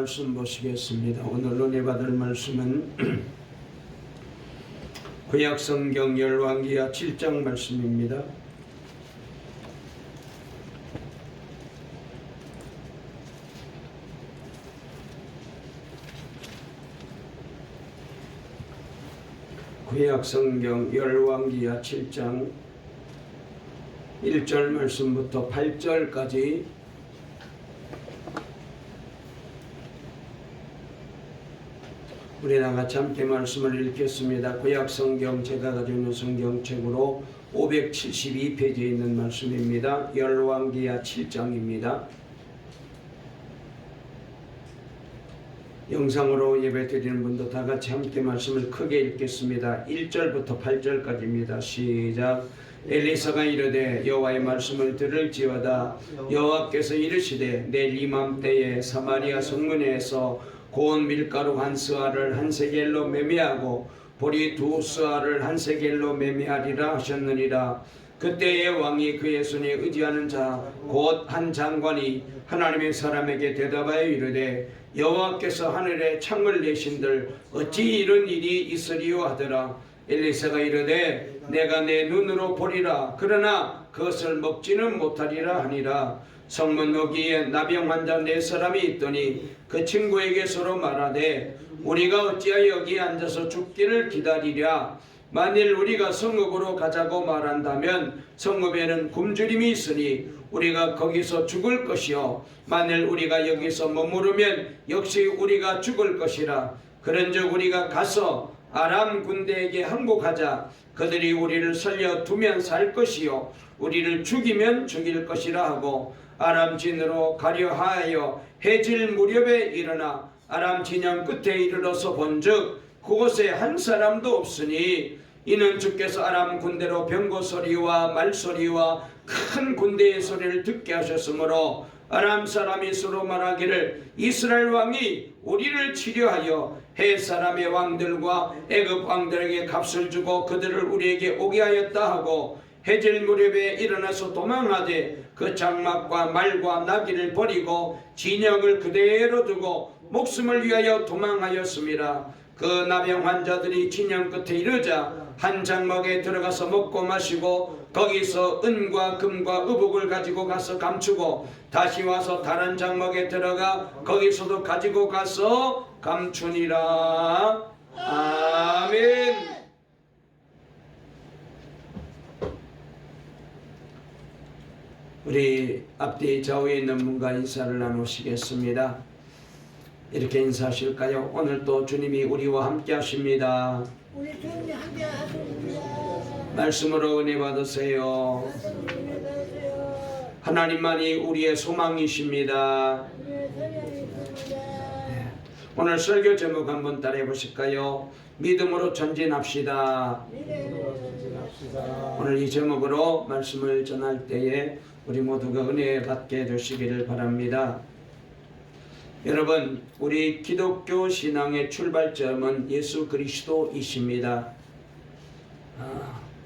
말씀 보시겠습니다. 오늘 은혜 받을 말씀은 구약성경 열왕기하 7장 말씀입니다. 구약성경 열왕기하 7장 1절 말씀부터 8절까지 우리 나같이 함께 말씀을 읽겠습니다. 구약성경 제가 가지고 있는 성경책으로 572페이지에 있는 말씀입니다. 열왕기하 7장입니다. 영상으로 예배드리는 분도 다 같이 함께 말씀을 크게 읽겠습니다. 1절부터 8절까지입니다. 시작. 엘리사가 이르되 여호와의 말씀을 들을지어다. 여호와께서 이르시되 내일 이맘때에 사마리아 성문에서 고운 밀가루 한 스아를 한 세겔로 매매하고 보리 두 스아를 한 세겔로 매매하리라 하셨느니라. 그때의 왕이 그의 손에 의지하는 자 곧 한 장관이 하나님의 사람에게 대답하여 이르되 여호와께서 하늘에 창을 내신들 어찌 이런 일이 있으리요 하더라. 엘리사가 이르되 내가 내 눈으로 보리라. 그러나 그것을 먹지는 못하리라 하니라. 성문 너기에 나병 환자 4사람이 있더니 그 친구에게 서로 말하되 우리가 어찌하여 여기 앉아서 죽기를 기다리랴. 만일 우리가 성읍으로 가자고 말한다면 성읍에는 굶주림이 있으니 우리가 거기서 죽을 것이요 만일 우리가 여기서 머무르면 역시 우리가 죽을 것이라. 그런즉 우리가 가서 아람 군대에게 항복하자. 그들이 우리를 살려두면 살 것이요 우리를 죽이면 죽일 것이라 하고 아람 진으로 가려 하여 해질 무렵에 일어나 아람 진영 끝에 이르러서 본즉 그곳에 한 사람도 없으니 이는 주께서 아람 군대로 병거 소리와 말소리와 큰 군대의 소리를 듣게 하셨으므로 아람 사람이 서로 말하기를 이스라엘 왕이 우리를 치려하여 해 사람의 왕들과 애굽 왕들에게 값을 주고 그들을 우리에게 오게 하였다 하고 해질 무렵에 일어나서 도망하되 그 장막과 말과 나귀를 버리고 진영을 그대로 두고 목숨을 위하여 도망하였습니다. 그 나병 환자들이 진영 끝에 이르자 한 장막에 들어가서 먹고 마시고 거기서 은과 금과 의복을 가지고 가서 감추고 다시 와서 다른 장막에 들어가 거기서도 가지고 가서 감추니라. 아멘. 우리 앞뒤 좌우에 있는 분과 인사를 나누시겠습니다. 이렇게 인사하실까요? 오늘도 주님이 우리와 함께 하십니다. 우리 주님이 함께 하십니다. 말씀으로 은혜 받으세요. 하나님만이 우리의 소망이십니다. 오늘 설교 제목 한번 따라해 보실까요? 믿음으로 전진합시다. 오늘 이 제목으로 말씀을 전할 때에 우리 모두가 은혜 받게 되시기를 바랍니다. 여러분, 우리 기독교 신앙의 출발점은 예수 그리스도이십니다.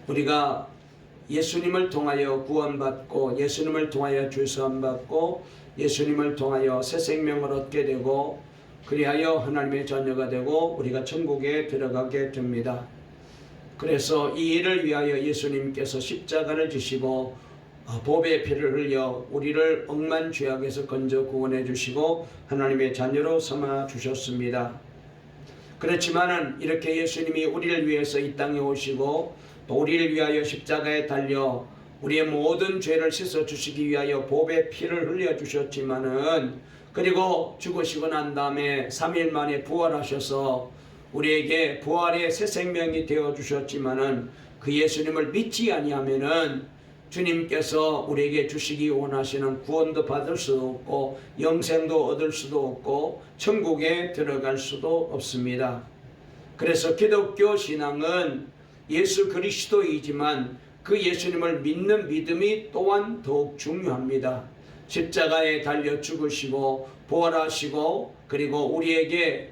우리가 예수님을 통하여 구원받고 예수님을 통하여 주선받고 예수님을 통하여 새 생명을 얻게 되고 그리하여 하나님의 자녀가 되고 우리가 천국에 들어가게 됩니다. 그래서 이 일을 위하여 예수님께서 십자가를 지시고 보배의 피를 흘려 우리를 억만 죄악에서 건져 구원해 주시고 하나님의 자녀로 삼아 주셨습니다. 그렇지만은 이렇게 예수님이 우리를 위해서 이 땅에 오시고 또 우리를 위하여 십자가에 달려 우리의 모든 죄를 씻어 주시기 위하여 보배의 피를 흘려 주셨지만은 그리고 죽으시고 난 다음에 3일 만에 부활하셔서 우리에게 부활의 새 생명이 되어 주셨지만은 그 예수님을 믿지 아니하면은 주님께서 우리에게 주시기 원하시는 구원도 받을 수도 없고 영생도 얻을 수도 없고 천국에 들어갈 수도 없습니다. 그래서 기독교 신앙은 예수 그리스도이지만 그 예수님을 믿는 믿음이 또한 더욱 중요합니다. 십자가에 달려 죽으시고 부활하시고 그리고 우리에게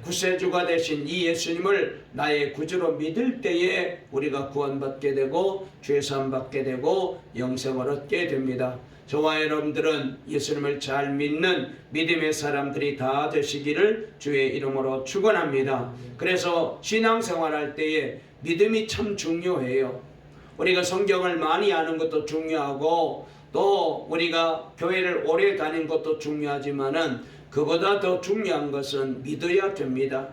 구세주가 되신 이 예수님을 나의 구주로 믿을 때에 우리가 구원받게 되고 죄사함 받게 되고 영생을 얻게 됩니다. 저와 여러분들은 예수님을 잘 믿는 믿음의 사람들이 다 되시기를 주의 이름으로 축원합니다. 그래서 신앙생활할 때에 믿음이 참 중요해요. 우리가 성경을 많이 아는 것도 중요하고 또 우리가 교회를 오래 다닌 것도 중요하지만은 그보다 더 중요한 것은 믿어야 됩니다.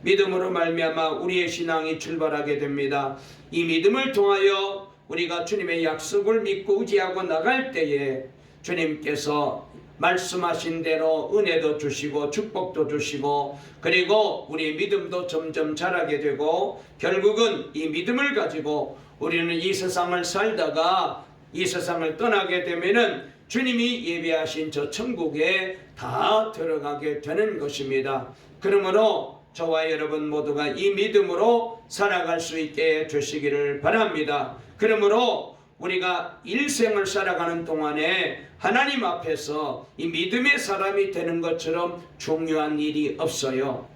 믿음으로 말미암아 우리의 신앙이 출발하게 됩니다. 이 믿음을 통하여 우리가 주님의 약속을 믿고 의지하고 나갈 때에 주님께서 말씀하신 대로 은혜도 주시고 축복도 주시고 그리고 우리의 믿음도 점점 자라게 되고 결국은 이 믿음을 가지고 우리는 이 세상을 살다가 이 세상을 떠나게 되면은 주님이 예비하신 저 천국에 다 들어가게 되는 것입니다. 그러므로 저와 여러분 모두가 이 믿음으로 살아갈 수 있게 되시기를 바랍니다. 그러므로 우리가 일생을 살아가는 동안에 하나님 앞에서 이 믿음의 사람이 되는 것처럼 중요한 일이 없어요.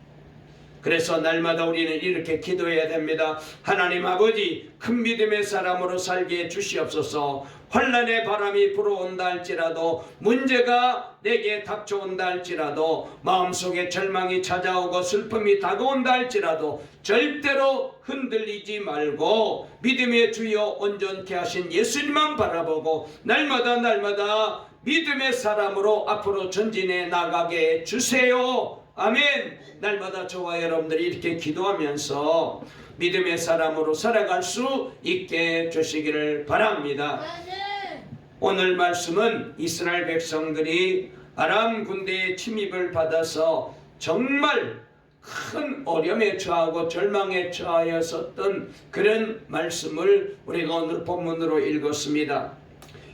그래서 날마다 우리는 이렇게 기도해야 됩니다. 하나님 아버지, 큰 믿음의 사람으로 살게 해 주시옵소서. 환난의 바람이 불어온다 할지라도, 문제가 내게 닥쳐온다 할지라도, 마음속에 절망이 찾아오고 슬픔이 다가온다 할지라도 절대로 흔들리지 말고 믿음의 주여 온전케 하신 예수님만 바라보고 날마다 믿음의 사람으로 앞으로 전진해 나가게 해 주세요. 아멘. 날마다 저와 여러분들이 이렇게 기도하면서 믿음의 사람으로 살아갈 수 있게 되시기를 바랍니다. 오늘 말씀은 이스라엘 백성들이 아람 군대의 침입을 받아서 정말 큰 어려움에 처하고 절망에 처하였었던 그런 말씀을 우리가 오늘 본문으로 읽었습니다.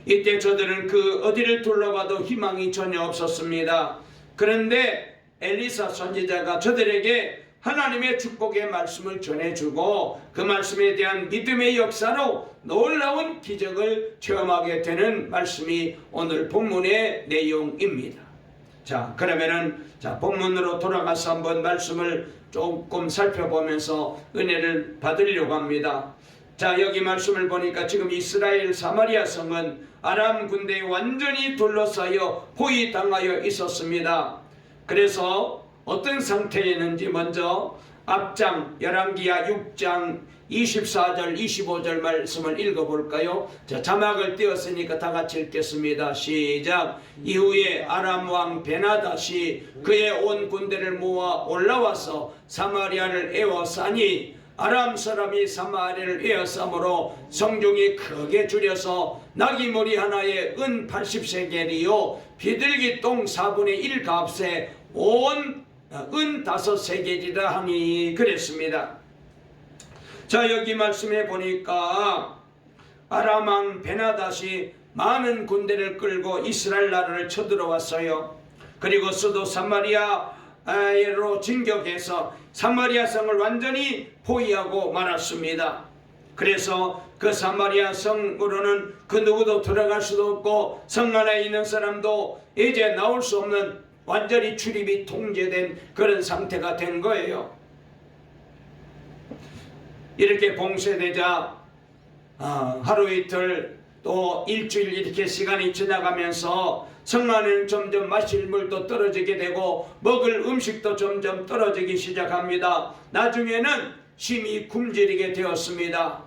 이때 저들은 그 어디를 둘러봐도 희망이 전혀 없었습니다. 그런데 엘리사 선지자가 저들에게 하나님의 축복의 말씀을 전해주고 그 말씀에 대한 믿음의 역사로 놀라운 기적을 체험하게 되는 말씀이 오늘 본문의 내용입니다. 자, 그러면은 본문으로 돌아가서 한번 말씀을 조금 살펴보면서 은혜를 받으려고 합니다. 자, 여기 말씀을 보니까 지금 이스라엘 사마리아 성은 아람 군대에 완전히 둘러싸여 포위당하여 있었습니다. 그래서 어떤 상태였는지 먼저 앞장 열왕기하 6장 24절 25절 말씀을 읽어볼까요? 자, 자막을 띄웠으니까 다 같이 읽겠습니다. 시작. 이후에 아람 왕 베나닷이 그의 온 군대를 모아 올라와서 사마리아를 에워싸니 아람 사람이 사마리아를 에워싸므로 성중이 크게 줄여서 나귀머리 하나에 은 80세겔이요 비둘기 똥 4분의 1 값에 온 은 5세겔이라 하니 그랬습니다. 자, 여기 말씀해 보니까 아람 왕 베나닷이 많은 군대를 끌고 이스라엘 나라를 쳐들어왔어요. 그리고 수도 사마리아로 진격해서 사마리아 성을 완전히 포위하고 말았습니다. 그래서 그 사마리아 성으로는 그 누구도 들어갈 수도 없고 성 안에 있는 사람도 이제 나올 수 없는 완전히 출입이 통제된 그런 상태가 된 거예요. 이렇게 봉쇄되자 하루 이틀 또 일주일 이렇게 시간이 지나가면서 성 안에는 점점 마실 물도 떨어지게 되고 먹을 음식도 점점 떨어지기 시작합니다. 나중에는 심히 굶주리게 되었습니다.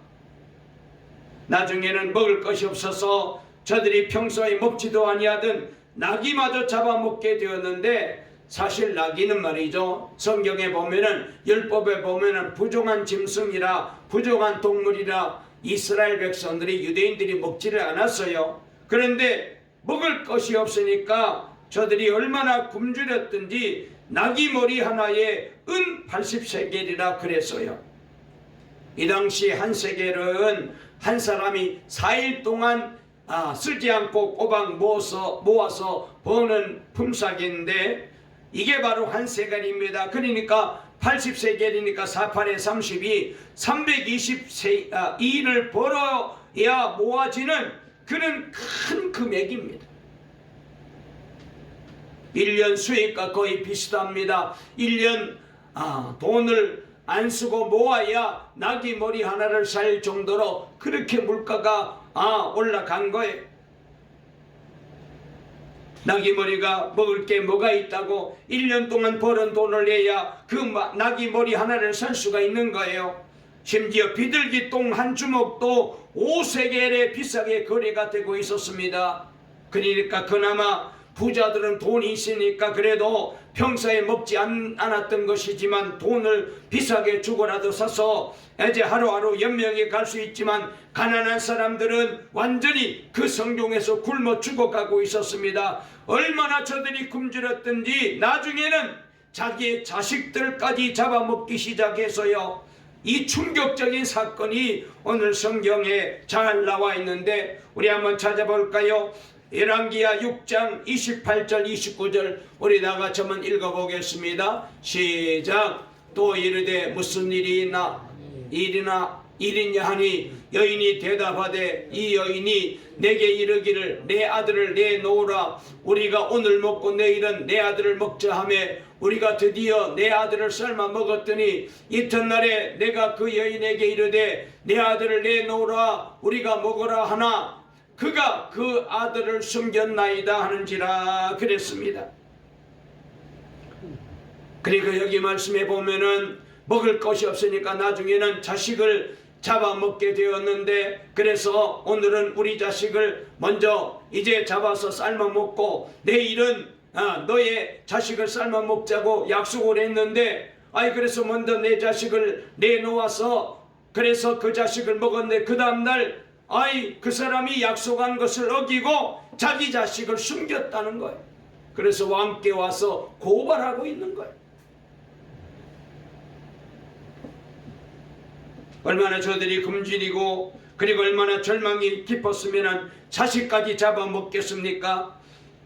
나중에는 먹을 것이 없어서 저들이 평소에 먹지도 아니하던 나귀마저 잡아먹게 되었는데, 사실 나귀는 말이죠, 성경에 보면은 율법에 보면은 부정한 짐승이라 부정한 동물이라 이스라엘 백성들이 유대인들이 먹지를 않았어요. 그런데 먹을 것이 없으니까 저들이 얼마나 굶주렸든지 나귀 머리 하나에 은 80세겔이라 그랬어요. 이 당시 한 세겔은 한 사람이 4일 동안 쓰지 않고 꼬박 모아서 버는 품삯인데 이게 바로 한 세겔입니다. 그러니까 80세겔이니까 48에 32, 320일을 벌어야 모아지는 그런 큰 금액입니다. 1년 수익과 거의 비슷합니다. 1년 돈을 안 쓰고 모아야 나귀 머리 하나를 살 정도로 그렇게 물가가 올라간 거예요. 나귀 머리가 먹을 게 뭐가 있다고 1년 동안 벌은 돈을 내야 그 나귀 머리 하나를 살 수가 있는 거예요. 심지어 비둘기 똥 한 주먹도 5세겔에 비싸게 거래가 되고 있었습니다. 그러니까 그나마 부자들은 돈이 있으니까 그래도 평소에 먹지 않았던 것이지만 돈을 비싸게 주고라도 사서 이제 하루하루 연명해 갈 수 있지만 가난한 사람들은 완전히 그 성중에서 굶어 죽어가고 있었습니다. 얼마나 저들이 굶주렸든지 나중에는 자기의 자식들까지 잡아먹기 시작해서요. 이 충격적인 사건이 오늘 성경에 잘 나와 있는데 우리 한번 찾아볼까요? 열왕기하 6장 28절 29절 우리 다 같이 한번 읽어보겠습니다. 시작. 또 이르되 무슨 일이냐 하니 여인이 대답하되 이 여인이 내게 이르기를 내 아들을 내놓으라. 우리가 오늘 먹고 내일은 내 아들을 먹자 하며 우리가 드디어 내 아들을 삶아 먹었더니 이튿날에 내가 그 여인에게 이르되 내 아들을 내놓으라 우리가 먹으라 하나 그가 그 아들을 숨겼나이다 하는지라 그랬습니다. 그러니까 여기 말씀해 보면은 먹을 것이 없으니까 나중에는 자식을 잡아먹게 되었는데 그래서 오늘은 우리 자식을 먼저 이제 잡아서 삶아 먹고 내일은 너의 자식을 삶아 먹자고 약속을 했는데 그래서 먼저 내 자식을 내놓아서 그래서 그 자식을 먹었는데 그 다음날 그 사람이 약속한 것을 어기고 자기 자식을 숨겼다는 거예요. 그래서 왕께 와서 고발하고 있는 거예요. 얼마나 저들이 굶주리고 그리고 얼마나 절망이 깊었으면 자식까지 잡아먹겠습니까?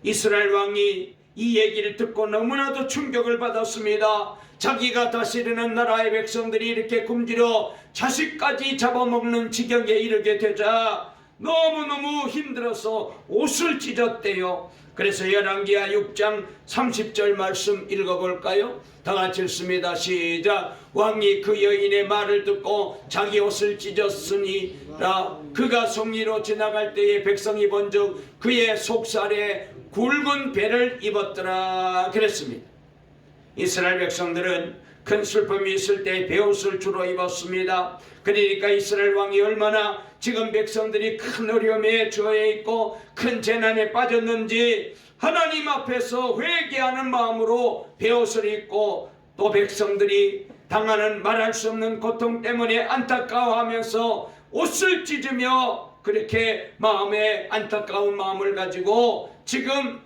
이스라엘 왕이 이 얘기를 듣고 너무나도 충격을 받았습니다. 자기가 다스리는 나라의 백성들이 이렇게 굶주려 자식까지 잡아먹는 지경에 이르게 되자 너무너무 힘들어서 옷을 찢었대요. 그래서 열왕기하 6장 30절 말씀 읽어볼까요? 다 같이 읽습니다. 시작. 왕이 그 여인의 말을 듣고 자기 옷을 찢었으니라. 그가 성리로 지나갈 때에 백성이 본즉 그의 속살에 굵은 배를 입었더라 그랬습니다. 이스라엘 백성들은 큰 슬픔이 있을 때 베옷을 주로 입었습니다. 그러니까 이스라엘 왕이 얼마나 지금 백성들이 큰 어려움에 처해 있고 큰 재난에 빠졌는지 하나님 앞에서 회개하는 마음으로 베옷을 입고 또 백성들이 당하는 말할 수 없는 고통 때문에 안타까워하면서 옷을 찢으며 그렇게 마음에 안타까운 마음을 가지고 지금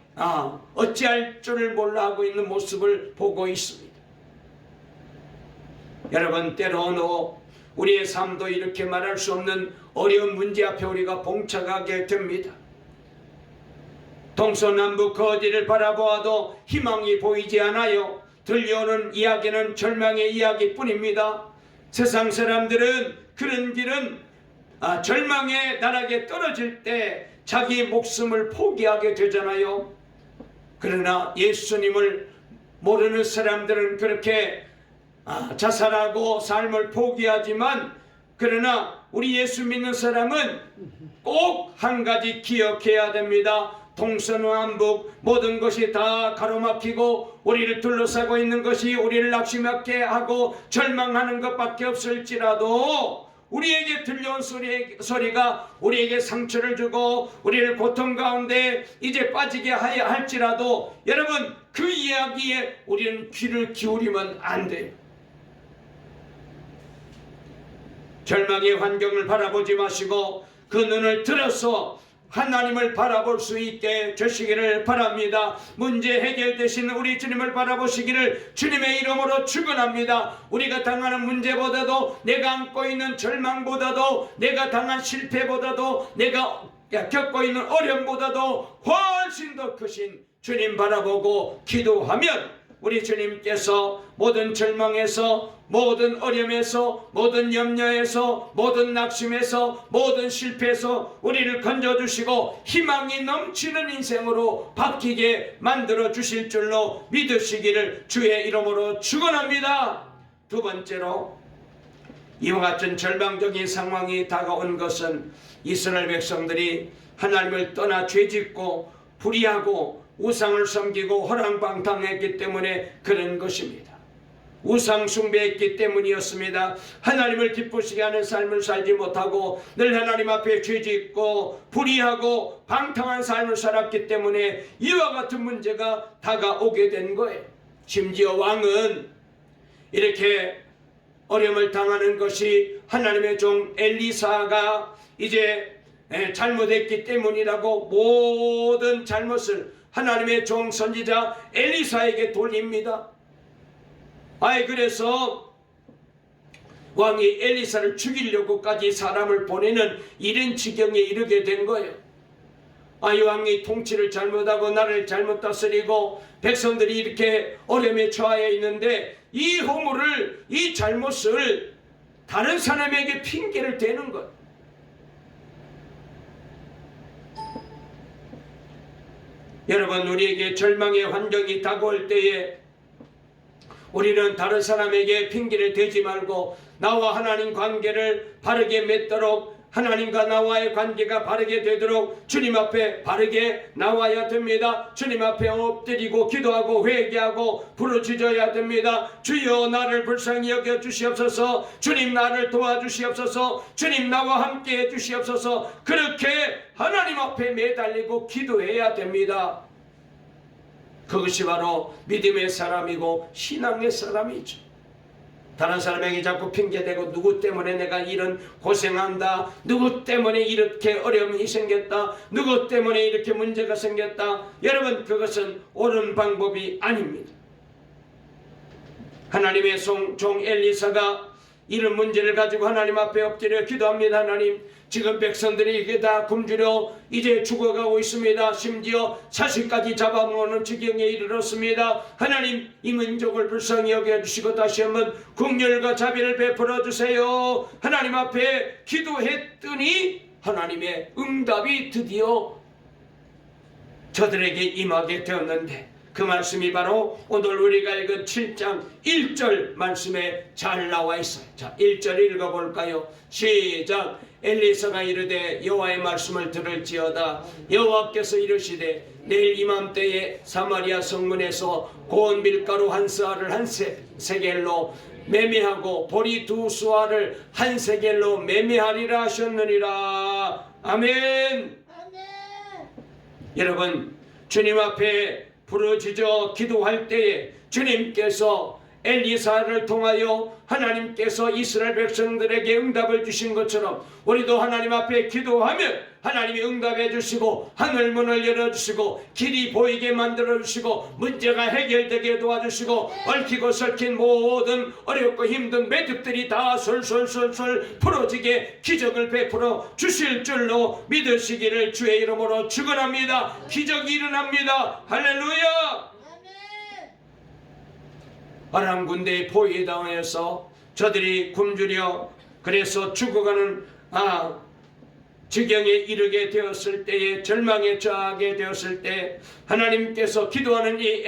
어찌할 줄을 몰라 하고 있는 모습을 보고 있습니다. 여러분 때로는 우리의 삶도 이렇게 말할 수 없는 어려운 문제 앞에 우리가 봉착하게 됩니다. 동서남북 그 어디를 바라보아도 희망이 보이지 않아요. 들려오는 이야기는 절망의 이야기뿐입니다. 세상 사람들은 그런 길은 절망의 나락에 떨어질 때 자기 목숨을 포기하게 되잖아요. 그러나 예수님을 모르는 사람들은 그렇게 자살하고 삶을 포기하지만 그러나 우리 예수 믿는 사람은 꼭 한 가지 기억해야 됩니다. 동서남북 모든 것이 다 가로막히고 우리를 둘러싸고 있는 것이 우리를 낙심하게 하고 절망하는 것밖에 없을지라도 우리에게 들려온 소리가 우리에게 상처를 주고 우리를 고통 가운데 이제 빠지게 하여 할지라도 여러분 그 이야기에 우리는 귀를 기울이면 안 돼요. 절망의 환경을 바라보지 마시고 그 눈을 들어서 하나님을 바라볼 수 있게 되시기를 바랍니다. 문제 해결되신 우리 주님을 바라보시기를 주님의 이름으로 축원합니다. 우리가 당하는 문제보다도 내가 안고 있는 절망보다도 내가 당한 실패보다도 내가 겪고 있는 어려움보다도 훨씬 더 크신 주님 바라보고 기도하면 우리 주님께서 모든 절망에서 모든 어려움에서, 모든 염려에서, 모든 낙심에서, 모든 실패에서 우리를 건져주시고 희망이 넘치는 인생으로 바뀌게 만들어 주실 줄로 믿으시기를 주의 이름으로 축원합니다. 두 번째로, 이와 같은 절망적인 상황이 다가온 것은 이스라엘 백성들이 하나님을 떠나 죄짓고 불의하고 우상을 섬기고 허랑방탕했기 때문에 그런 것입니다. 우상 숭배했기 때문이었습니다. 하나님을 기쁘시게 하는 삶을 살지 못하고 늘 하나님 앞에 죄짓고 불의하고 방탕한 삶을 살았기 때문에 이와 같은 문제가 다가오게 된 거예요. 심지어 왕은 이렇게 어려움을 당하는 것이 하나님의 종 엘리사가 이제 잘못했기 때문이라고 모든 잘못을 하나님의 종 선지자 엘리사에게 돌립니다. 그래서 왕이 엘리사를 죽이려고까지 사람을 보내는 이런 지경에 이르게 된 거예요. 이 왕이 통치를 잘못하고 나를 잘못 다스리고 백성들이 이렇게 어려움에 처하여 있는데 이 허물을, 이 잘못을 다른 사람에게 핑계를 대는 것. 여러분, 우리에게 절망의 환경이 다가올 때에 우리는 다른 사람에게 핑계를 대지 말고 나와 하나님 관계를 바르게 맺도록, 하나님과 나와의 관계가 바르게 되도록 주님 앞에 바르게 나와야 됩니다. 주님 앞에 엎드리고 기도하고 회개하고 부르짖어야 됩니다. 주여 나를 불쌍히 여겨 주시옵소서. 주님 나를 도와주시옵소서. 주님 나와 함께 해 주시옵소서. 그렇게 하나님 앞에 매달리고 기도해야 됩니다. 그것이 바로 믿음의 사람이고 신앙의 사람이죠. 다른 사람에게 자꾸 핑계대고 누구 때문에 내가 이런 고생한다, 누구 때문에 이렇게 어려움이 생겼다, 누구 때문에 이렇게 문제가 생겼다. 여러분, 그것은 옳은 방법이 아닙니다. 하나님의 종 엘리사가 이런 문제를 가지고 하나님 앞에 엎드려 기도합니다. 하나님, 지금 백성들이 이게 다 굶주려 이제 죽어가고 있습니다. 심지어 사실까지 잡아먹는 지경에 이르렀습니다. 하나님, 이 민족을 불쌍히 여겨주시고 다시 한번 긍휼과 자비를 베풀어 주세요. 하나님 앞에 기도했더니 하나님의 응답이 드디어 저들에게 임하게 되었는데, 그 말씀이 바로 오늘 우리가 읽은 7장 1절 말씀에 잘 나와 있어요. 자, 1절 읽어볼까요? 시작. 엘리사가 이르되 여호와의 말씀을 들을지어다. 여호와께서 이르시되 내일 이맘때에 사마리아 성문에서 고운 밀가루 한 스아를 한 세겔로 매매하고 보리 두 수아를 한 세겔로 매매하리라 하셨느니라. 아멘. 여러분, 주님 앞에 부르짖어 기도할 때에 주님께서 엘리사를 통하여 하나님께서 이스라엘 백성들에게 응답을 주신 것처럼 우리도 하나님 앞에 기도하면 하나님이 응답해 주시고 하늘문을 열어주시고 길이 보이게 만들어 주시고 문제가 해결되게 도와주시고 얽히고 설킨 모든 어렵고 힘든 매듭들이 다 솔솔솔솔 풀어지게 기적을 베풀어 주실 줄로 믿으시기를 주의 이름으로 축원합니다. 기적이 일어납니다. 할렐루야. 아람 군대의 포위에 당하여서 저들이 굶주려 그래서 죽어가는 지경에 이르게 되었을 때에, 절망에 처하게 되었을 때 하나님께서 기도하는 이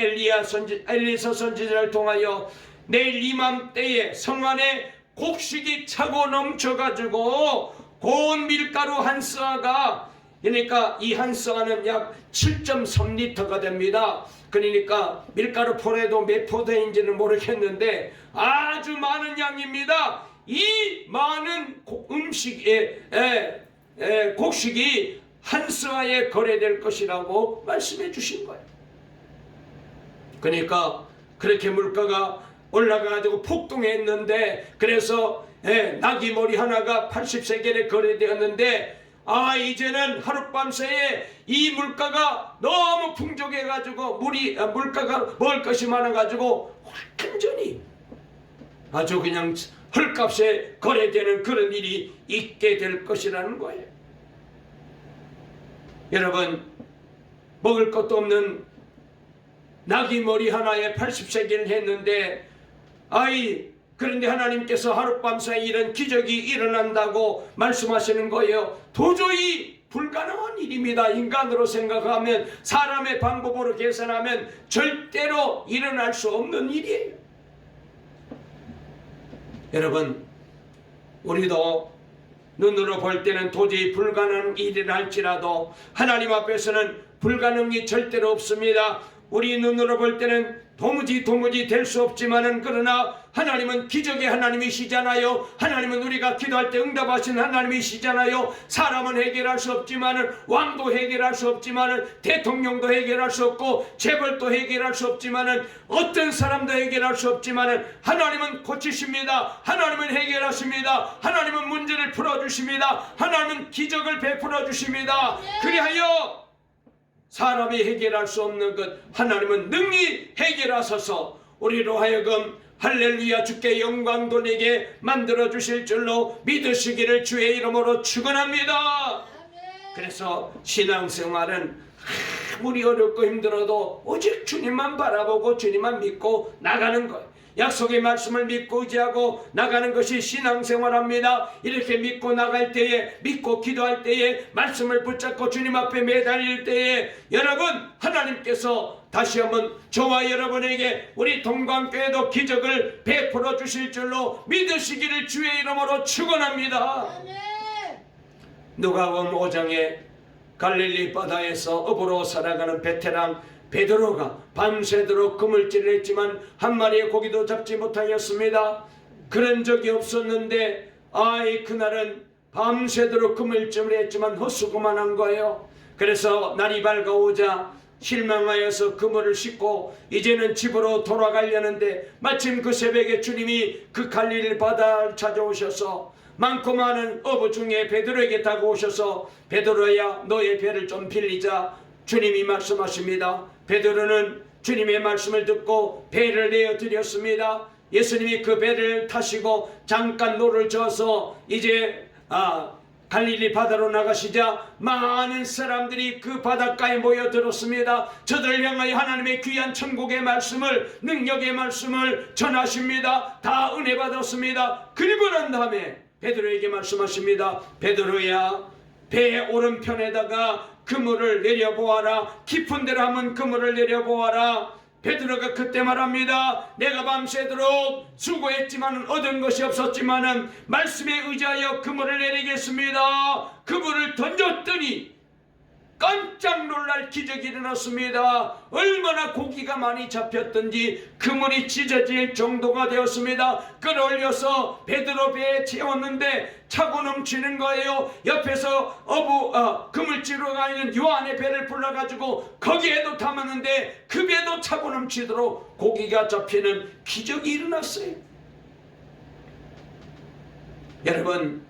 엘리사 선지자를 통하여 내일 이맘때에 성 안에 곡식이 차고 넘쳐가지고 고운 밀가루 한 스아가, 그러니까 이 한 스아는 약 7.3리터가 됩니다. 그러니까 밀가루 포래도 몇 포대인지는 모르겠는데 아주 많은 양입니다. 이 많은 곡식이 한 스아에 거래될 것이라고 말씀해 주신 거예요. 그러니까 그렇게 물가가 올라가가지고 폭등했는데, 그래서 나귀머리 하나가 80세겔에 거래되었는데, 이제는 하룻밤새에 이 물가가 너무 풍족해가지고 물가가 먹을 것이 많아가지고 완전히 아주 그냥 헐값에 거래되는 그런 일이 있게 될 것이라는 거예요. 여러분, 먹을 것도 없는 나귀 머리 하나에 80세겔을 했는데 그런데 하나님께서 하룻밤 사이 이런 기적이 일어난다고 말씀하시는 거예요. 도저히 불가능한 일입니다. 인간으로 생각하면, 사람의 방법으로 계산하면 절대로 일어날 수 없는 일이에요. 여러분, 우리도 눈으로 볼 때는 도저히 불가능한 일이라 할지라도 하나님 앞에서는 불가능이 절대로 없습니다. 우리 눈으로 볼 때는 도무지 될 수 없지만은, 그러나 하나님은 기적의 하나님이시잖아요. 하나님은 우리가 기도할 때 응답하신 하나님이시잖아요. 사람은 해결할 수 없지만은, 왕도 해결할 수 없지만은, 대통령도 해결할 수 없고, 재벌도 해결할 수 없지만은, 어떤 사람도 해결할 수 없지만은, 하나님은 고치십니다. 하나님은 해결하십니다. 하나님은 문제를 풀어주십니다. 하나님은 기적을 베풀어 주십니다. 그리하여 사람이 해결할 수 없는 것 하나님은 능히 해결하소서 우리로 하여금 할렐루야 주께 영광 돌리게 만들어 주실 줄로 믿으시기를 주의 이름으로 축원합니다. 그래서 신앙생활은 아무리 어렵고 힘들어도 오직 주님만 바라보고 주님만 믿고 나가는 것, 약속의 말씀을 믿고 의지하고 나가는 것이 신앙생활합니다. 이렇게 믿고 나갈 때에, 믿고 기도할 때에, 말씀을 붙잡고 주님 앞에 매달릴 때에 여러분, 하나님께서 다시 한번 저와 여러분에게 우리 동광교회도 기적을 베풀어 주실 줄로 믿으시기를 주의 이름으로 축원합니다. 누가복음 5장에 갈릴리 바다에서 어부로 살아가는 베테랑 베드로가 밤새도록 그물질을 했지만 한 마리의 고기도 잡지 못하였습니다. 그런 적이 없었는데 그날은 밤새도록 그물질을 했지만 헛수고만 한 거예요. 그래서 날이 밝아오자 실망하여서 그물을 싣고 이제는 집으로 돌아가려는데 마침 그 새벽에 주님이 그 갈릴리 바다를 찾아오셔서 많고 많은 어부 중에 베드로에게 다가오셔서 베드로야 너의 배를 좀 빌리자 주님이 말씀하십니다. 베드로는 주님의 말씀을 듣고 배를 내어드렸습니다. 예수님이 그 배를 타시고 잠깐 노를 저어서 이제 갈릴리 바다로 나가시자 많은 사람들이 그 바닷가에 모여들었습니다. 저들을 향하여 하나님의 귀한 천국의 말씀을, 능력의 말씀을 전하십니다. 다 은혜 받았습니다. 그리고 난 다음에 베드로에게 말씀하십니다. 베드로야, 배 오른편에다가 그물을 내려보아라. 깊은 데로 한번 그물을 내려보아라. 베드로가 그때 말합니다. 내가 밤새도록 수고했지만 얻은 것이 없었지만 말씀에 의지하여 그물을 내리겠습니다. 그물을 던졌더니 깜짝 놀랄 기적이 일어났습니다. 얼마나 고기가 많이 잡혔던지 그물이 찢어질 정도가 되었습니다. 끌어올려서 베드로 배에 채웠는데 차고 넘치는 거예요. 옆에서 그물지로가 있는 요한의 배를 불러가지고 거기에도 담았는데 그 배도 차고 넘치도록 고기가 잡히는 기적이 일어났어요. 여러분,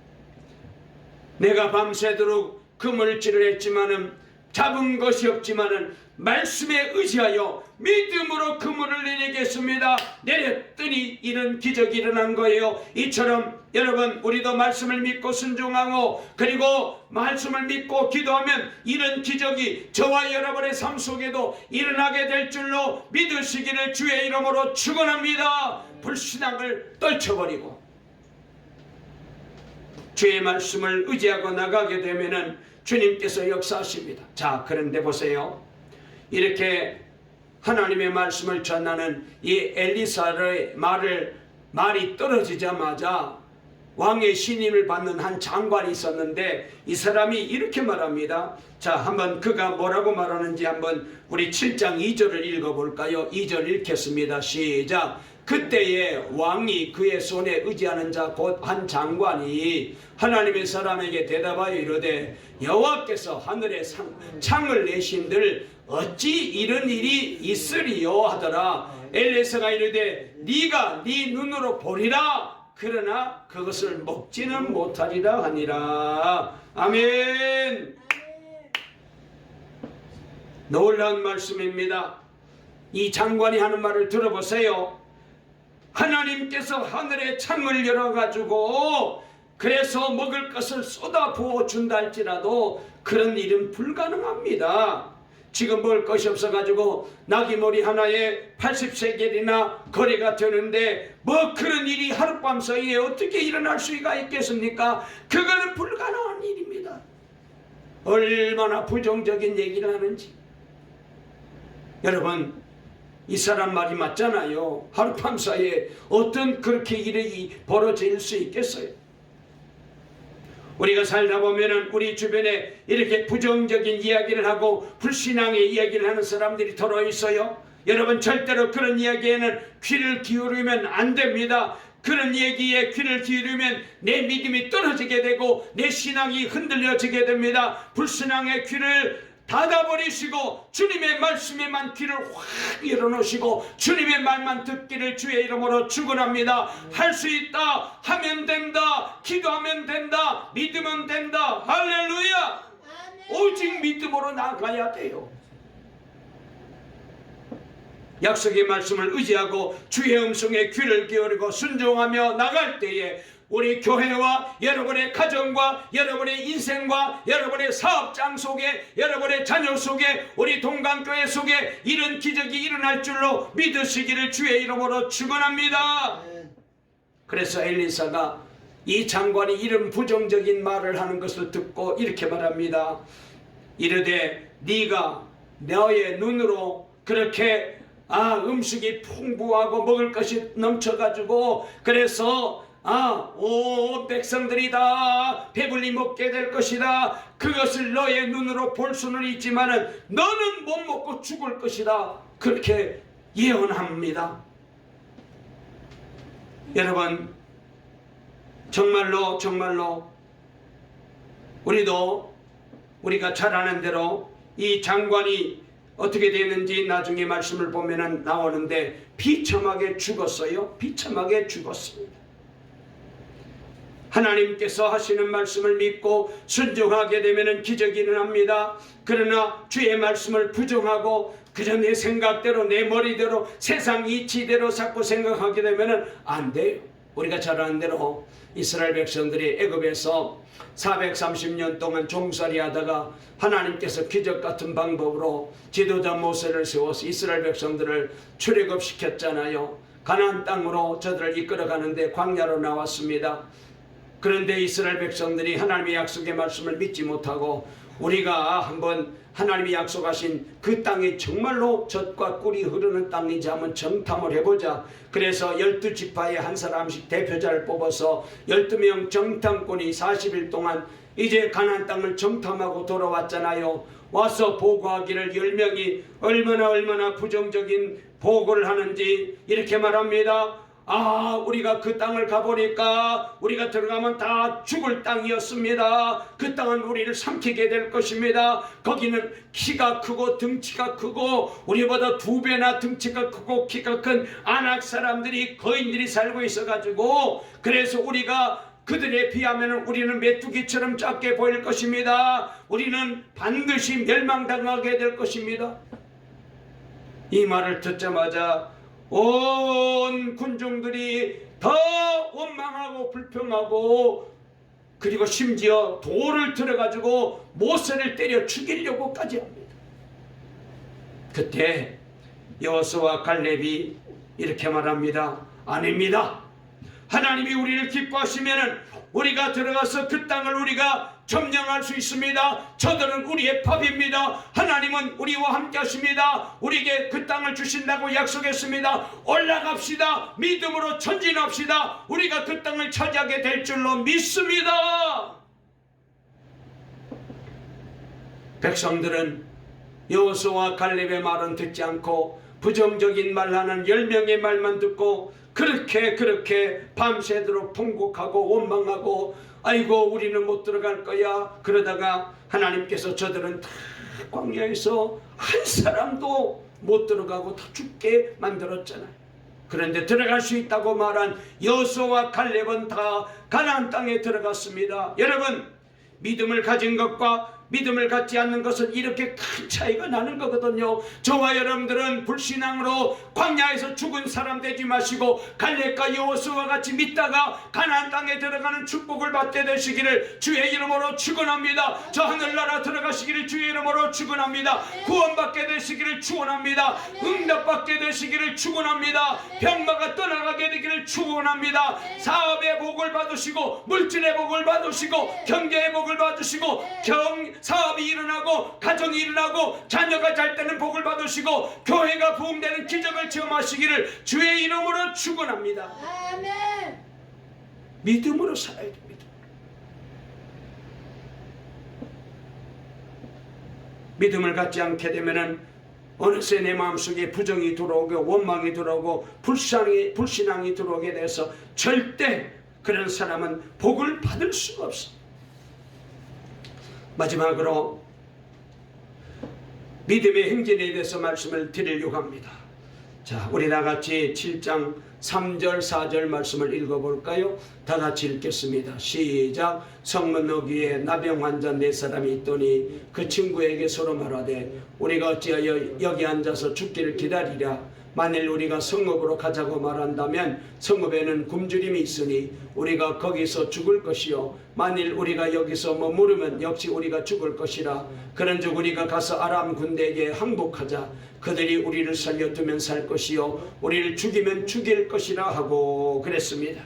내가 밤새도록 그물질을 했지만은 잡은 것이 없지만은 말씀에 의지하여 믿음으로 그물을 내리겠습니다. 내렸더니 이런 기적이 일어난 거예요. 이처럼 여러분, 우리도 말씀을 믿고 순종하고 그리고 말씀을 믿고 기도하면 이런 기적이 저와 여러분의 삶 속에도 일어나게 될 줄로 믿으시기를 주의 이름으로 축원합니다. 불신앙을 떨쳐버리고 주의 말씀을 의지하고 나가게 되면은 주님께서 역사하십니다. 자, 그런데 보세요. 이렇게 하나님의 말씀을 전하는 이 엘리사의 말이 떨어지자마자 왕의 신임을 받는 한 장관이 있었는데 이 사람이 이렇게 말합니다. 자, 한번 그가 뭐라고 말하는지 한번 우리 7장 2절을 읽어볼까요? 2절 읽겠습니다. 시작. 그때에 왕이 그의 손에 의지하는 자 곧 한 장관이 하나님의 사람에게 대답하여 이르되 여호와께서 하늘에 창을 내신들 어찌 이런 일이 있으리요 하더라. 엘리사가 이르되 네가 네 눈으로 보리라. 그러나 그것을 먹지는 못하리라 하니라. 아멘. 놀라운 말씀입니다. 이 장관이 하는 말을 들어보세요. 하나님께서 하늘의 창을 열어가지고 그래서 먹을 것을 쏟아 부어 준다 할지라도 그런 일은 불가능합니다. 지금 먹을 것이 없어가지고 나귀머리 하나에 80세겔이나 거래가 되는데 뭐 그런 일이 하룻밤 사이에 어떻게 일어날 수가 있겠습니까? 그거는 불가능한 일입니다. 얼마나 부정적인 얘기를 하는지. 여러분, 이 사람 말이 맞잖아요. 하룻밤 사이에 어떤 그렇게 일이 벌어질 수 있겠어요? 우리가 살다 보면은 우리 주변에 이렇게 부정적인 이야기를 하고 불신앙의 이야기를 하는 사람들이 더러 있어요. 여러분, 절대로 그런 이야기에는 귀를 기울이면 안 됩니다. 그런 얘기에 귀를 기울이면 내 믿음이 떨어지게 되고 내 신앙이 흔들려지게 됩니다. 불신앙의 귀를 닫아버리시고 주님의 말씀에만 귀를 확 열어놓으시고 주님의 말만 듣기를 주의 이름으로 축원합니다. 할 수 있다 하면 된다, 기도하면 된다, 믿으면 된다. 할렐루야. 오직 믿음으로 나가야 돼요. 약속의 말씀을 의지하고 주의 음성에 귀를 기울이고 순종하며 나갈 때에 우리 교회와 여러분의 가정과 여러분의 인생과 여러분의 사업장 속에 여러분의 자녀 속에 우리 동강교회 속에 이런 기적이 일어날 줄로 믿으시기를 주의 이름으로 축원합니다. 그래서 엘리사가 이 장관이 이런 부정적인 말을 하는 것을 듣고 이렇게 말합니다. 이르되 네가 너의 눈으로 그렇게 음식이 풍부하고 먹을 것이 넘쳐가지고 그래서 온 백성들이 다 배불리 먹게 될 것이다. 그것을 너의 눈으로 볼 수는 있지만은 너는 못 먹고 죽을 것이다. 그렇게 예언합니다. 여러분, 정말로 우리가 잘 아는 대로 이 장관이 어떻게 되는지 나중에 말씀을 보면은 나오는데 비참하게 죽었어요. 비참하게 죽었습니다. 하나님께서 하시는 말씀을 믿고 순종하게 되면 기적이 일어납니다. 그러나 주의 말씀을 부정하고 그저 내 생각대로 내 머리대로 세상 이치대로 자꾸 생각하게 되면 안 돼요. 우리가 잘 아는 대로 이스라엘 백성들이 애굽에서 430년 동안 종살이 하다가 하나님께서 기적 같은 방법으로 지도자 모세를 세워서 이스라엘 백성들을 출애굽시켰잖아요. 가나안 땅으로 저들을 이끌어가는데 광야로 나왔습니다. 그런데 이스라엘 백성들이 하나님의 약속의 말씀을 믿지 못하고 우리가 한번 하나님이 약속하신 그 땅이 정말로 젖과 꿀이 흐르는 땅인지 한번 정탐을 해보자. 그래서 12지파에 한 사람씩 대표자를 뽑아서 12명 정탐꾼이 40일 동안 이제 가나안 땅을 정탐하고 돌아왔잖아요. 와서 보고하기를 10명이 얼마나 부정적인 보고를 하는지 이렇게 말합니다. 우리가 그 땅을 가보니까 우리가 들어가면 다 죽을 땅이었습니다. 그 땅은 우리를 삼키게 될 것입니다. 거기는 키가 크고 덩치가 크고 우리보다 2배나 덩치가 크고 키가 큰 아낙 사람들이 거인들이 살고 있어가지고 그래서 우리가 그들에 비하면 우리는 메뚜기처럼 작게 보일 것입니다. 우리는 반드시 멸망당하게 될 것입니다. 이 말을 듣자마자 온 군중들이 더 원망하고 불평하고 그리고 심지어 돌을 들어가지고 모세를 때려 죽이려고까지 합니다. 그때 여호수아와 갈렙이 이렇게 말합니다. 아닙니다. 하나님이 우리를 기뻐하시면 우리가 들어가서 그 땅을 우리가 점령할 수 있습니다. 저들은 우리의 밥입니다. 하나님은 우리와 함께 하십니다. 우리에게 그 땅을 주신다고 약속했습니다. 올라갑시다. 믿음으로 전진합시다. 우리가 그 땅을 차지하게 될 줄로 믿습니다. 백성들은 여호수아와 갈렙의 말은 듣지 않고 부정적인 말하는 10명의 말만 듣고 그렇게 밤새도록 통곡하고 원망하고 아이고 우리는 못 들어갈 거야. 그러다가 하나님께서 저들은 다 광야에서 한 사람도 못 들어가고 다 죽게 만들었잖아요. 그런데 들어갈 수 있다고 말한 여호수아와 갈렙은 다 가나안 땅에 들어갔습니다. 여러분, 믿음을 가진 것과 믿음을 갖지 않는 것은 이렇게 큰 차이가 나는 거거든요. 저와 여러분들은 불신앙으로 광야에서 죽은 사람 되지 마시고 갈렙과 여호수아와 같이 믿다가 가나안 땅에 들어가는 축복을 받게 되시기를 주의 이름으로 축원합니다. 저 하늘나라 들어가시기를 주의 이름으로 축원합니다. 구원받게 되시기를 축원합니다. 응답받게 되시기를 축원합니다. 병마가 떠나가게 되기를 축원합니다. 사업의 복을 받으시고 물질의 복을 받으시고 경제의 복을 받으시고 사업이 일어나고 가정이 일어나고 자녀가 잘 되는 복을 받으시고 교회가 부흥되는 기적을 체험하시기를 주의 이름으로 축원합니다. 아멘. 믿음으로 살아야 됩니다. 믿음을 갖지 않게 되면은 어느새 내 마음속에 부정이 들어오고 원망이 들어오고 불신앙이 들어오게 돼서 절대 그런 사람은 복을 받을 수가 없어. 마지막으로 믿음의 행진에 대해서 말씀을 드리려고 합니다. 자, 우리 다같이 7장 3절 4절 말씀을 읽어볼까요? 다같이 읽겠습니다. 시작. 성문 너귀에 나병 환자 4사람이 있더니 그 친구에게 서로 말하되 우리가 어찌하여 여기 앉아서 죽기를 기다리랴. 만일 우리가 성읍으로 가자고 말한다면 성읍에는 굶주림이 있으니 우리가 거기서 죽을 것이요 만일 우리가 여기서 머무르면 역시 우리가 죽을 것이라. 그런즉 우리가 가서 아람 군대에게 항복하자. 그들이 우리를 살려두면 살 것이요 우리를 죽이면 죽일 것이라 하고 그랬습니다.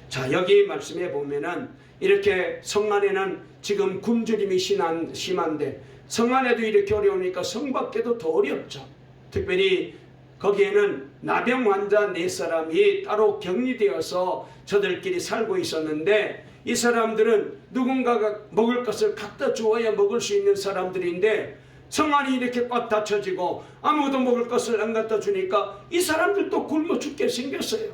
자, 여기 말씀해 보면은 이렇게 성 안에는 지금 굶주림이 심한데 성 안에도 이렇게 어려우니까 성 밖에도 더 어렵죠. 특별히 거기에는 나병 환자 4사람이 따로 격리되어서 저들끼리 살고 있었는데 이 사람들은 누군가가 먹을 것을 갖다 주어야 먹을 수 있는 사람들인데 성 안이 이렇게 꽉 닫혀지고 아무도 먹을 것을 안 갖다 주니까 이 사람들도 굶어 죽게 생겼어요.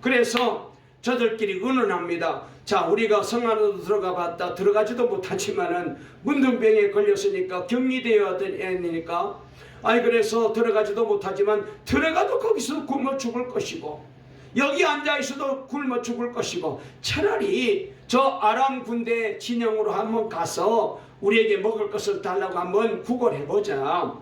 그래서 저들끼리 의논합니다. 자, 우리가 성 안으로 들어가 봤다. 들어가지도 못하지만은 문둥병에 걸렸으니까 격리되어야 되니까 그래서 들어가지도 못하지만 들어가도 거기서 굶어 죽을 것이고 여기 앉아있어도 굶어 죽을 것이고 차라리 저 아람 군대 진영으로 한번 가서 우리에게 먹을 것을 달라고 한번 구걸해보자.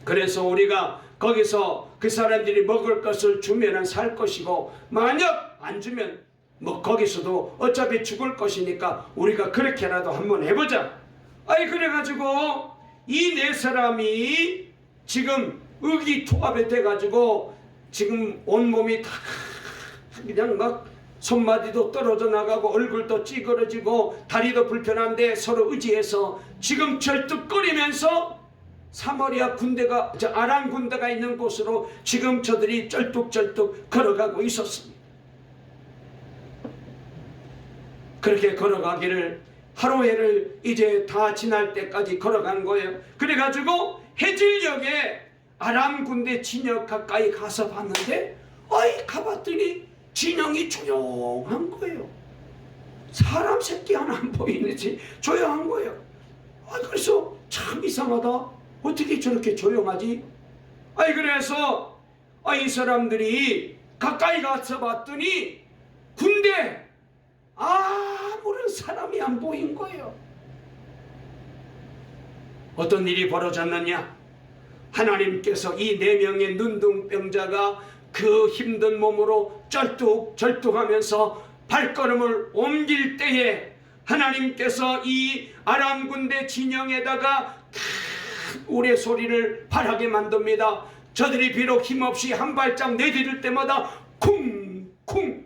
그래서 우리가 거기서 그 사람들이 먹을 것을 주면 살 것이고 만약 안 주면 뭐 거기서도 어차피 죽을 것이니까 우리가 그렇게라도 한번 해보자. 그래가지고 이 4사람이 지금 의기투합이 돼가지고 지금 온몸이 다 그냥 막 손마디도 떨어져 나가고 얼굴도 찌그러지고 다리도 불편한데 서로 의지해서 지금 절뚝거리면서 사마리아 군대가 아람 군대가 있는 곳으로 지금 저들이 쩔뚝쩔뚝 걸어가고 있었습니다. 그렇게 걸어가기를 하루해를 이제 다 지날 때까지 걸어간 거예요. 그래가지고 해질녘에 아람 군대 진영 가까이 가서 봤는데 가봤더니 진영이 조용한 거예요. 사람 새끼 하나 안 보이는지 조용한 거예요. 그래서 참 이상하다. 어떻게 저렇게 조용하지? 그래서 이 사람들이 가까이 가서 봤더니 군대 아무런 사람이 안 보인 거예요. 어떤 일이 벌어졌느냐? 하나님께서 이 4명의 눈둥병자가 그 힘든 몸으로 절뚝절뚝하면서 발걸음을 옮길 때에 하나님께서 이 아람 군대 진영에다가 큰 우레소리를 발하게 만듭니다. 저들이 비록 힘없이 한 발짝 내디딜 때마다 쿵쿵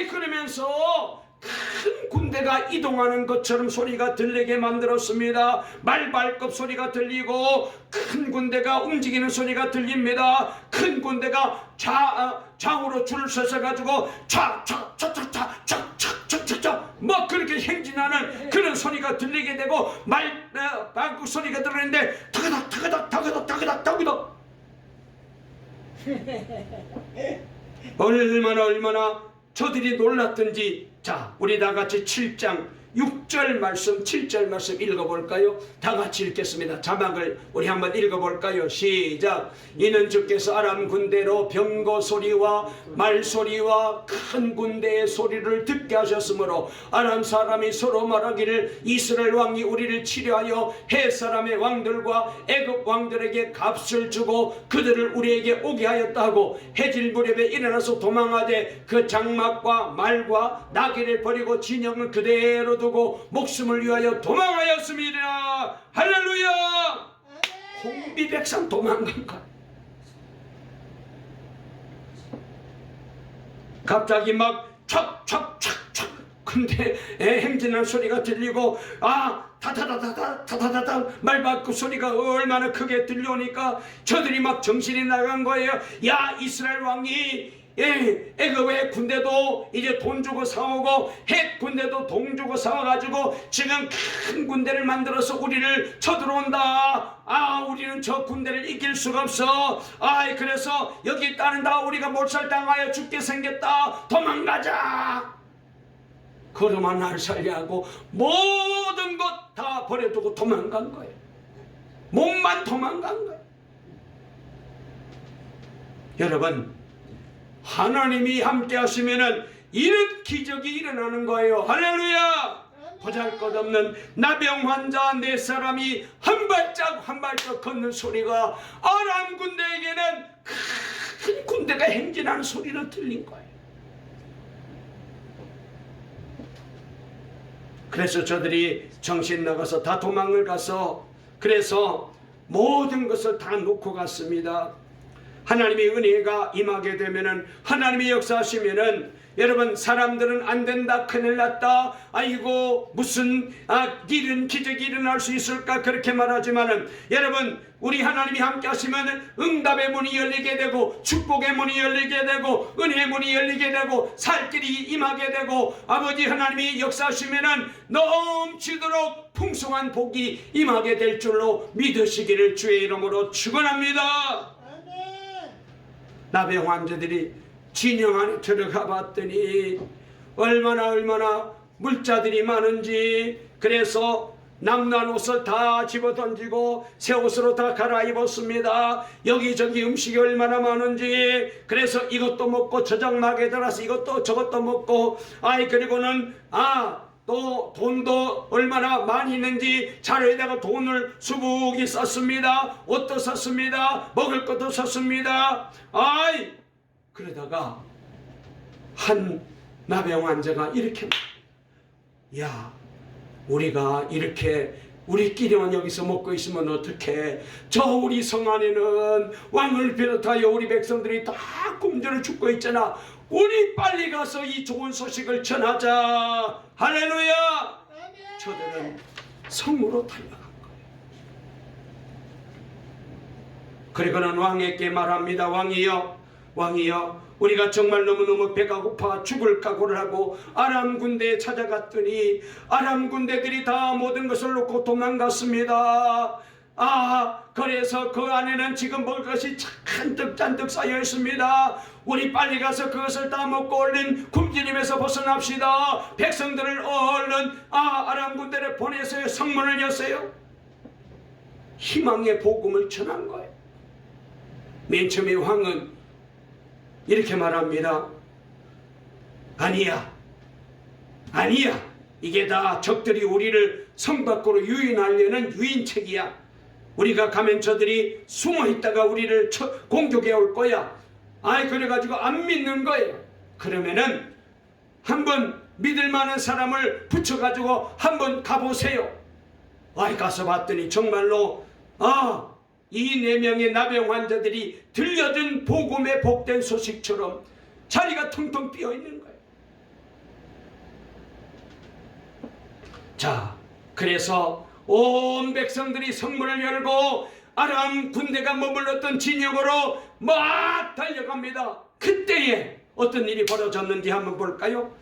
그러면서 큰 군대가 이동하는 것처럼 소리가 들리게 만들었습니다. 말발굽 소리가 들리고 큰 군대가 움직이는 소리가 들립니다. 큰 군대가 좌우로 줄을 서서 가지고 촥촥촥촥촥촥촥촥 막 그렇게 행진하는 그런 소리가 들리게 되고 말발굽 소리가 들리는데 타그닥 타그닥 타그닥 타그닥 타그닥 얼마나 저들이 놀랐던지. 자, 우리 다같이 7장 6절 말씀 7절 말씀 읽어볼까요? 다 같이 읽겠습니다. 자막을 우리 한번 읽어볼까요? 시작. 이는 주께서 아람 군대로 병거 소리와 말소리와 큰 군대의 소리를 듣게 하셨으므로 아람 사람이 서로 말하기를 이스라엘 왕이 우리를 치려하여 해 사람의 왕들과 애굽 왕들에게 값을 주고 그들을 우리에게 오게 하였다 하고 해질 무렵에 일어나서 도망하되 그 장막과 말과 나귀를 버리고 진영을 그대로 두고 목숨을 위하여 도망하였습니다. 할렐루야. 혼비백산 도망간 것. 갑자기 막 촥촥촥촥 근데 행진한 소리가 들리고 타타타타타타타타 말바꾸 소리가 얼마나 크게 들려오니까 저들이 막 정신이 나간 거예요. 야, 이스라엘 왕이 애굽의 군대도 이제 돈 주고 사오고 헷 군대도 돈 주고 사와가지고 지금 큰 군대를 만들어서 우리를 쳐들어온다. 우리는 저 군대를 이길 수가 없어. 그래서 여기 있다는 다 우리가 몰살당하여 죽게 생겼다. 도망가자. 그러만 날 살려하고 모든 것 다 버려두고 도망간 거예요. 몸만 도망간 거예요. 여러분, 하나님이 함께 하시면은 이런 기적이 일어나는 거예요. 할렐루야. 보잘것없는 나병 환자 4사람이 한 발짝 한 발짝 걷는 소리가 아람 군대에게는 큰 군대가 행진하는 소리로 들린 거예요. 그래서 저들이 정신 나가서 다 도망을 가서 그래서 모든 것을 다 놓고 갔습니다. 하나님의 은혜가 임하게 되면은 하나님의 역사하시면은 여러분, 사람들은 안 된다, 큰일 났다, 아이고 무슨 일은 기적이 일어날 수 있을까 그렇게 말하지만은 여러분, 우리 하나님이 함께 하시면 응답의 문이 열리게 되고 축복의 문이 열리게 되고 은혜의 문이 열리게 되고 살 길이 임하게 되고 아버지 하나님이 역사하시면은 넘치도록 풍성한 복이 임하게 될 줄로 믿으시기를 주의 이름으로 축원합니다. 나병 환자들이 진영 안에 들어가 봤더니 얼마나 물자들이 많은지, 그래서 남는 옷을 다 집어 던지고 새 옷으로 다 갈아입었습니다. 여기저기 음식이 얼마나 많은지, 그래서 이것도 먹고 저장막에 들어서 이것도 저것도 먹고 그리고는 또 돈도 얼마나 많이 있는지 자료에다가 돈을 수북이 썼습니다. 옷도 샀습니다. 먹을 것도 샀습니다. 그러다가 한 나병 환자가 이렇게, 야, 우리가 이렇게 우리끼리만 여기서 먹고 있으면 어떡해. 저 우리 성 안에는 왕을 비롯하여 우리 백성들이 다 굶주려 죽고 있잖아. 우리 빨리 가서 이 좋은 소식을 전하자. 할렐루야. 저들은 성으로 달려간 거예요. 그리고는 왕에게 말합니다. 왕이여, 우리가 정말 너무너무 배가 고파 죽을 각오를 하고 아람 군대에 찾아갔더니 아람 군대들이 다 모든 것을 놓고 도망갔습니다. 그래서 그 안에는 지금 먹을 것이 잔뜩 쌓여 있습니다. 우리 빨리 가서 그것을 다 먹고 얼른 굶주림에서 벗어납시다. 백성들을 얼른 아람 군대를 보내서 성문을 여세요. 희망의 복음을 전한 거예요. 맨 처음에 왕은 이렇게 말합니다. 아니야. 이게 다 적들이 우리를 성 밖으로 유인하려는 유인책이야. 우리가 가면 저들이 숨어 있다가 우리를 공격해 올 거야. 그래가지고 안 믿는 거예요. 그러면은 한번 믿을 만한 사람을 붙여가지고 한번 가보세요. 가서 봤더니 정말로 이 4명의 나병 환자들이 들려준 복음의 복된 소식처럼 자리가 텅텅 비어 있는 거예요. 자, 그래서 온 백성들이 성문을 열고 아람 군대가 머물렀던 진영으로 막 달려갑니다. 그때에 어떤 일이 벌어졌는지 한번 볼까요?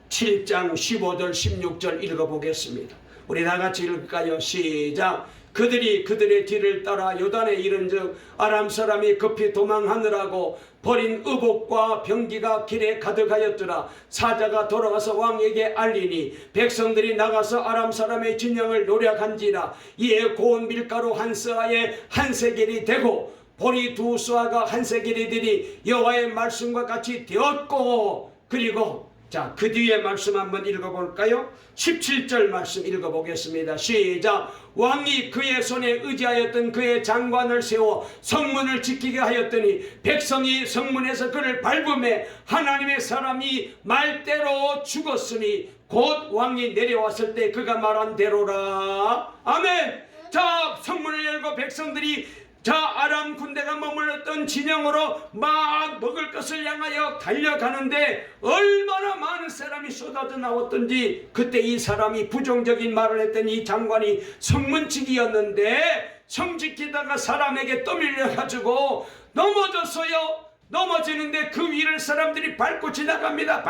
7장 15절 16절 읽어보겠습니다. 우리 다 같이 읽을까요? 시작. 그들이 그들의 뒤를 따라 요단에 이른즉 아람 사람이 급히 도망하느라고 버린 의복과 병기가 길에 가득하였더라. 사자가 돌아가서 왕에게 알리니 백성들이 나가서 아람 사람의 진영을 노략한지라. 이에 고운 밀가루 한 스아에 한 세겔이 되고 보리 두 스아가 한 세겔이 되니 여호와의 말씀과 같이 되었고. 그리고 자, 그 뒤에 말씀 한번 읽어볼까요? 17절 말씀 읽어보겠습니다. 시작. 왕이 그의 손에 의지하였던 그의 장관을 세워 성문을 지키게 하였더니 백성이 성문에서 그를 밟음에 하나님의 사람이 말대로 죽었으니 곧 왕이 내려왔을 때 그가 말한 대로라. 아멘. 자, 성문을 열고 백성들이 아람 군대가 머물렀던 진영으로 막 먹을 것을 향하여 달려가는데 얼마나 많은 사람이 쏟아져 나왔던지, 그때 이 사람이 부정적인 말을 했던 이 장관이 성문치기였는데 성 지키다가 사람에게 떠밀려 가지고 넘어졌어요. 넘어지는데 그 위를 사람들이 밟고 지나갑니다.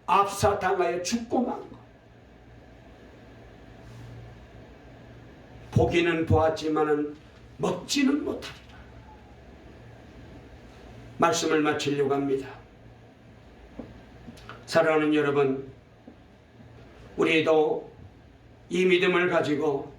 압사당하여 죽고 만 거. 보기는 보았지만은 먹지는 못하리라. 말씀을 마치려고 합니다. 사랑하는 여러분, 우리도 이 믿음을 가지고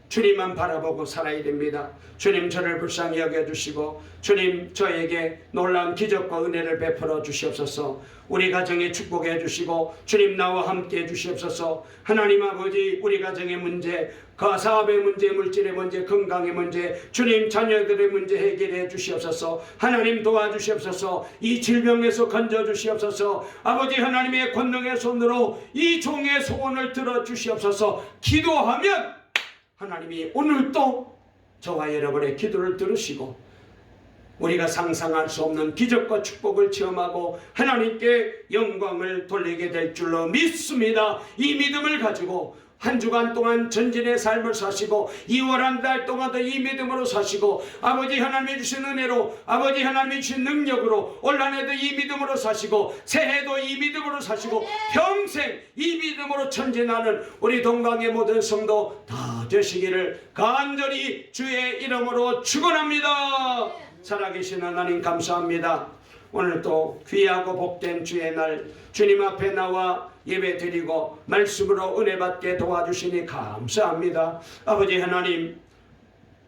주님만 바라보고 살아야 됩니다. 주님, 저를 불쌍히 여겨주시고 주님, 저에게 놀라운 기적과 은혜를 베풀어 주시옵소서. 우리 가정에 축복해 주시고 주님, 나와 함께 해 주시옵소서. 하나님 아버지, 우리 가정의 문제, 그 사업의 문제, 물질의 문제, 건강의 문제, 주님, 자녀들의 문제 해결해 주시옵소서. 하나님 도와주시옵소서. 이 질병에서 건져 주시옵소서. 아버지 하나님의 권능의 손으로 이 종의 소원을 들어 주시옵소서. 기도하면 하나님이 오늘도 저와 여러분의 기도를 들으시고 우리가 상상할 수 없는 기적과 축복을 체험하고 하나님께 영광을 돌리게 될 줄로 믿습니다. 이 믿음을 가지고 한 주간 동안 전진의 삶을 사시고 2월 한 달 동안도 이 믿음으로 사시고 아버지 하나님이 주신 은혜로, 아버지 하나님이 주신 능력으로 올 한 해도 이 믿음으로 사시고 새해도 이 믿음으로 사시고 평생 이 믿음으로 전진하는 우리 동강의 모든 성도 다 되시기를 간절히 주의 이름으로 축원합니다. 살아계신 하나님 감사합니다. 오늘도 귀하고 복된 주의 날 주님 앞에 나와 예배 드리고 말씀으로 은혜 받게 도와주시니 감사합니다. 아버지 하나님,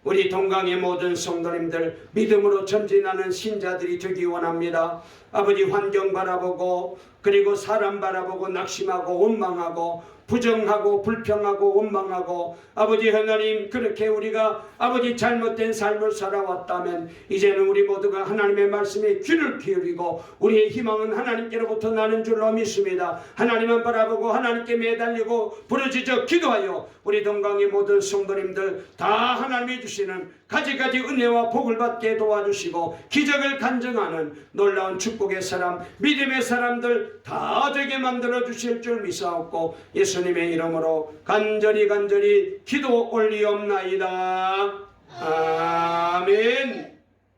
우리 동강의 모든 성도님들 믿음으로 전진하는 신자들이 되기 원합니다. 아버지, 환경 바라보고 그리고 사람 바라보고 낙심하고 원망하고 부정하고 불평하고 원망하고 아버지 하나님, 그렇게 우리가 아버지 잘못된 삶을 살아왔다면 이제는 우리 모두가 하나님의 말씀에 귀를 기울이고 우리의 희망은 하나님께로부터 나는 줄로 믿습니다. 하나님만 바라보고 하나님께 매달리고 부르짖어 기도하여 우리 동강의 모든 성도님들 다 하나님이 주시는 가지가지 은혜와 복을 받게 도와주시고 기적을 간증하는 놀라운 축복의 사람, 믿음의 사람들 다 되게 만들어 주실 줄 믿사옵고 예수님의 이름으로 간절히 기도 올리옵나이다. 아멘.